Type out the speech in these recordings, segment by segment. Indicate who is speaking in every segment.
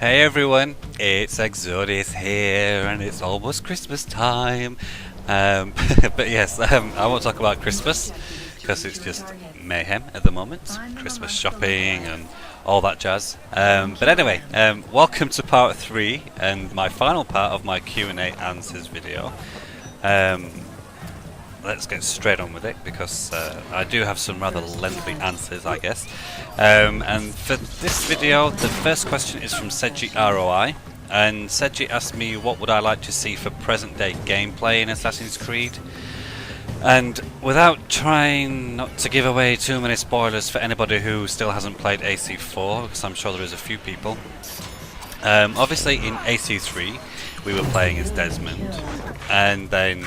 Speaker 1: Hey everyone, it's Exodus here, and it's almost Christmas time. But yes, I won't talk about Christmas because it's just mayhem at the moment. Christmas shopping and all that jazz. But anyway, welcome to part 3 and my final part of my Q&A answers video. Let's get straight on with it because I do have some rather lengthy answers, I guess. And for this video, the first question is from SedgieROI, and Sedgie asked me what would I like to see for present day gameplay in Assassin's Creed. And without trying not to give away too many spoilers for anybody who still hasn't played AC4, because I'm sure there is a few people. Obviously in AC3 we were playing as Desmond, and then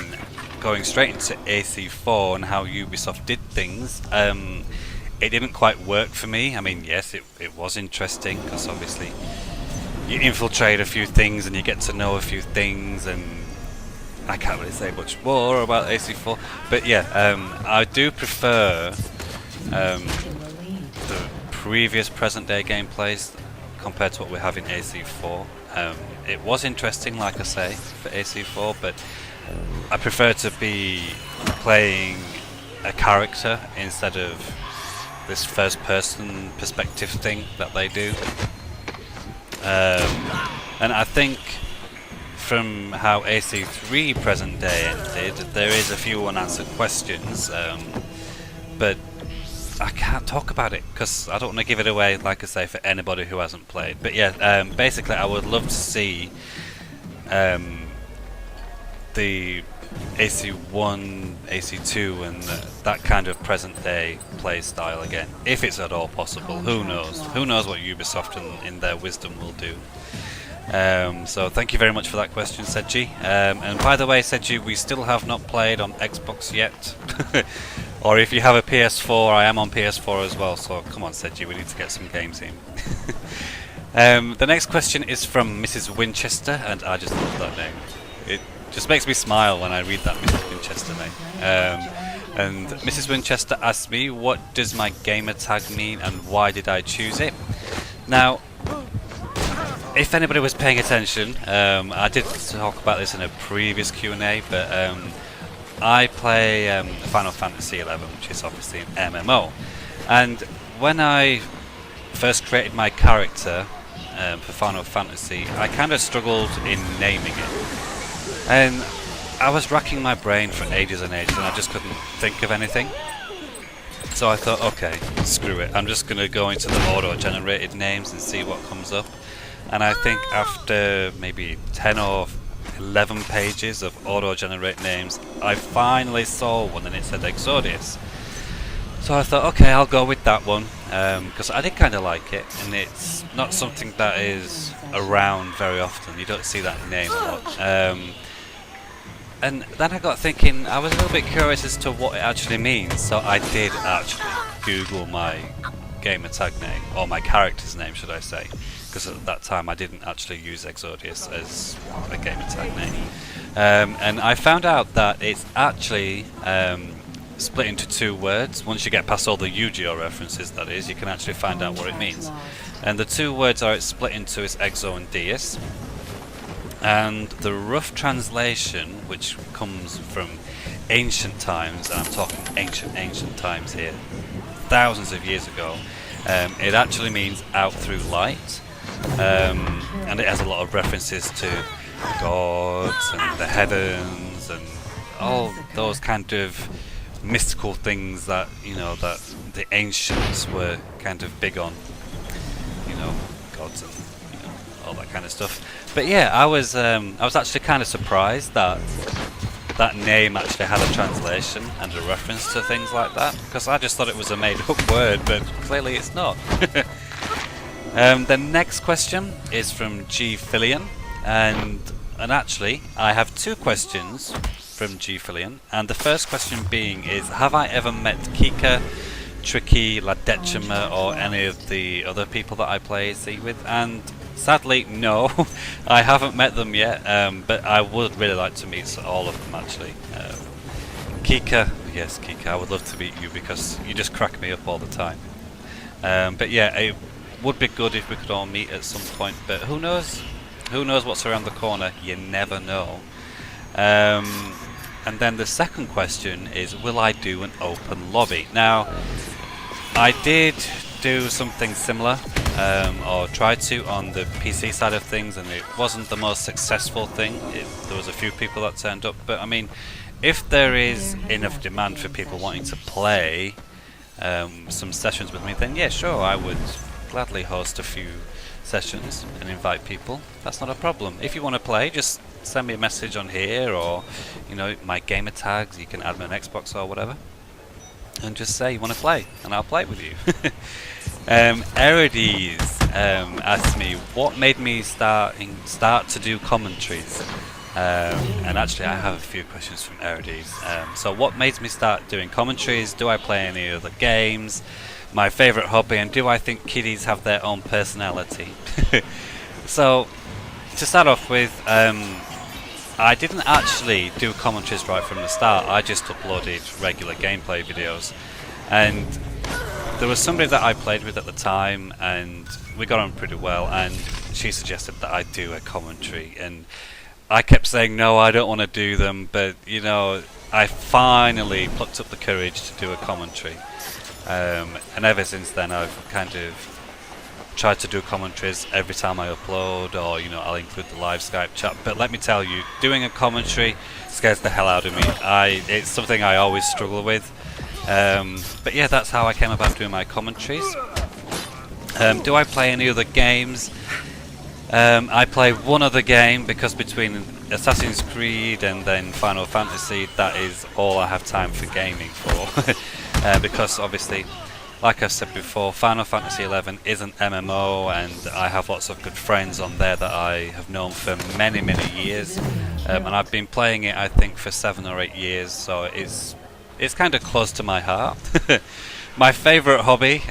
Speaker 1: going straight into AC4 and how Ubisoft did things, it didn't quite work for me. I mean, yes, it was interesting because obviously you infiltrate a few things and you get to know a few things, and I can't really say much more about AC4, but yeah, I do prefer the previous present day gameplays compared to what we have in AC4. It was interesting, like I say, for AC4, but I prefer to be playing a character instead of this first person perspective thing that they do. And I think from how AC3 present day ended, there is a few unanswered questions, but I can't talk about it because I don't want to give it away, like I say, for anybody who hasn't played. But yeah, basically I would love to see the AC1, AC2 and that kind of present day play style again, if it's at all possible. Who knows? Who knows what Ubisoft in their wisdom will do. So thank you very much for that question, Sedgie. And by the way, Sedgie, we still have not played on Xbox yet. Or if you have a PS4, I am on PS4 as well, so come on Sedgie, we need to get some games in. The next question is from MrsWinchester, and I just love that name. It just makes me smile when I read that Mrs. Winchester name. And Mrs. Winchester asked me, what does my gamer tag mean and why did I choose it? Now, if anybody was paying attention, I did talk about this in a previous Q&A, but I play Final Fantasy XI, which is obviously an MMO. And when I first created my character for Final Fantasy, I kind of struggled in naming it. And I was racking my brain for ages and ages and I just couldn't think of anything. So I thought, okay, screw it, I'm just going to go into the auto-generated names and see what comes up. And I think after maybe 10 or 11 pages of auto-generate names, I finally saw one and it said Exodus. So I thought, okay, I'll go with that one, because I did kind of like it, and it's not something that is around very often. You don't see that name a lot. And then I got thinking, I was a little bit curious as to what it actually means, so I did actually Google my gamer tag name, or my character's name should I say, because at that time I didn't actually use Exodus as a gamer tag name. And I found out that it's actually split into two words. Once you get past all the Yu-Gi-Oh references, that is, you can actually find out what it means. And the two words are, it's split into is Exo and Deus. And the rough translation, which comes from ancient times, and I'm talking ancient times here, thousands of years ago, it actually means out through light, and it has a lot of references to gods and the heavens and all those kind of mystical things that, you know, that the ancients were kind of big on, you know, gods and, you know, all that kind of stuff. But yeah, I was actually kind of surprised that that name actually had a translation and a reference to things like that, because I just thought it was a made-up word, but clearly it's not. The next question is from GFiLiaN, and actually I have two questions from GFiLiaN, and the first question being is, have I ever met Kika, Tricky, LaDecima, or any of the other people that I play AC with? And sadly, no, I haven't met them yet, but I would really like to meet all of them actually. Kika, yes Kika, I would love to meet you because you just crack me up all the time. But yeah, would be good if we could all meet at some point, but who knows? Who knows what's around the corner? You never know. And then the second question is, will I do an open lobby? Now, I did do something similar, or tried to, on the PC side of things, and it wasn't the most successful thing. There was a few people that turned up, but I mean, if there is enough demand for people wanting to play some sessions with me, then yeah, sure, I would gladly host a few sessions and invite people. That's not a problem. If you want to play, just send me a message on here, or you know, my gamer tags, you can add me on Xbox or whatever, and just say you want to play and I'll play with you. Aerides asked me what made me start to do commentaries, and actually I have a few questions from Aerides. So what made me start doing commentaries? Do I play any other games? My favourite hobby, and do I think kiddies have their own personality? So to start off with, I didn't actually do commentaries right from the start. I just uploaded regular gameplay videos, and there was somebody that I played with at the time and we got on pretty well, and she suggested that I do a commentary, and I kept saying no, I don't want to do them, but you know, I finally plucked up the courage to do a commentary, and ever since then I've kind of tried to do commentaries every time I upload, or you know, I'll include the live Skype chat. But let me tell you, doing a commentary scares the hell out of me. It's something I always struggle with. But yeah, that's how I came about doing my commentaries. Do I play any other games? I play one other game, because between Assassin's Creed and then Final Fantasy, that is all I have time for gaming for. Because obviously, like I've said before, Final Fantasy XI is an MMO, and I have lots of good friends on there that I have known for many, many years. And I've been playing it, I think, for 7 or 8 years, so it's kind of close to my heart. My favourite hobby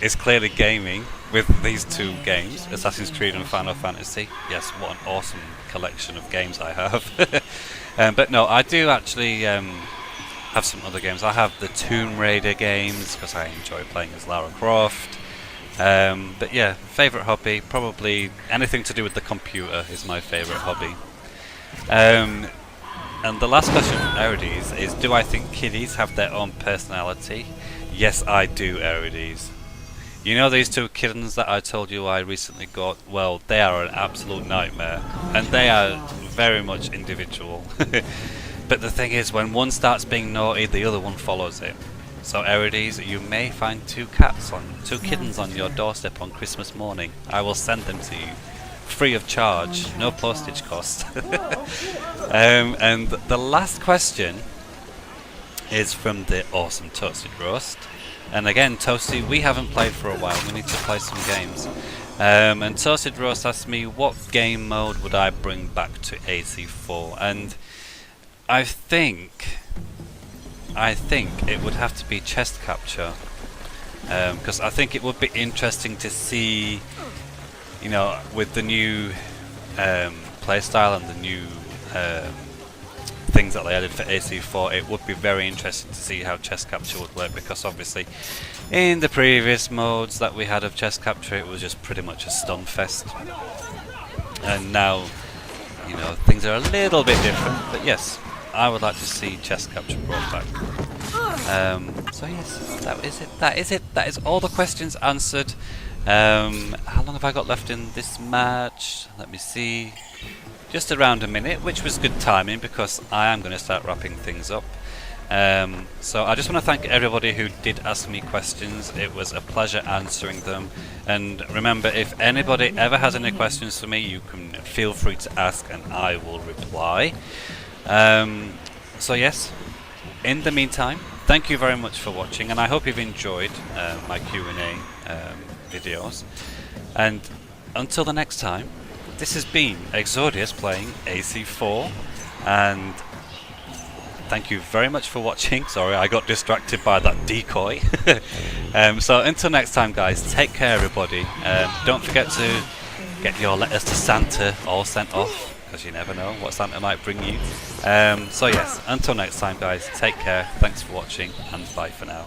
Speaker 1: is clearly gaming with these two games, Assassin's Creed and Final Fantasy. Yes, what an awesome collection of games I have. But no, I do actually have some other games. I have the Tomb Raider games because I enjoy playing as Lara Croft. But yeah, favourite hobby, probably anything to do with the computer is my favourite hobby. And the last question from Aerides is, do I think kiddies have their own personality? Yes, I do, Aerides. You know these two kittens that I told you I recently got? Well, they are an absolute nightmare, and they are very much individual. But the thing is, when one starts being naughty, the other one follows it. So Aerides, you may find two kittens on your doorstep on Christmas morning. I will send them to you, free of charge, no postage cost. And the last question is from the awesome ToastedRoast. And again, Toasty, we haven't played for a while. We need to play some games. And ToastedRoast asked me, what game mode would I bring back to AC4? And I think it would have to be chest capture, because I think it would be interesting to see, you know, with the new playstyle and the new things that they added for AC4, it would be very interesting to see how chest capture would work, because obviously in the previous modes that we had of chest capture, it was just pretty much a stun fest, and now, you know, things are a little bit different. But yes, I would like to see chest capture brought back. So yes, that is it. That is all the questions answered. How long have I got left in this match? Let me see. Just around a minute, which was good timing because I am going to start wrapping things up. So I just want to thank everybody who did ask me questions. It was a pleasure answering them. And remember, if anybody ever has any questions for me, you can feel free to ask and I will reply. So yes, in the meantime, thank you very much for watching, and I hope you've enjoyed my Q&A videos. And until the next time, this has been Exodius playing AC4, and thank you very much for watching. Sorry, I got distracted by that decoy. So until next time, guys, take care everybody. Don't forget to get your letters to Santa all sent off, because you never know what Santa might bring you. So yes, until next time, guys, take care, thanks for watching, and bye for now.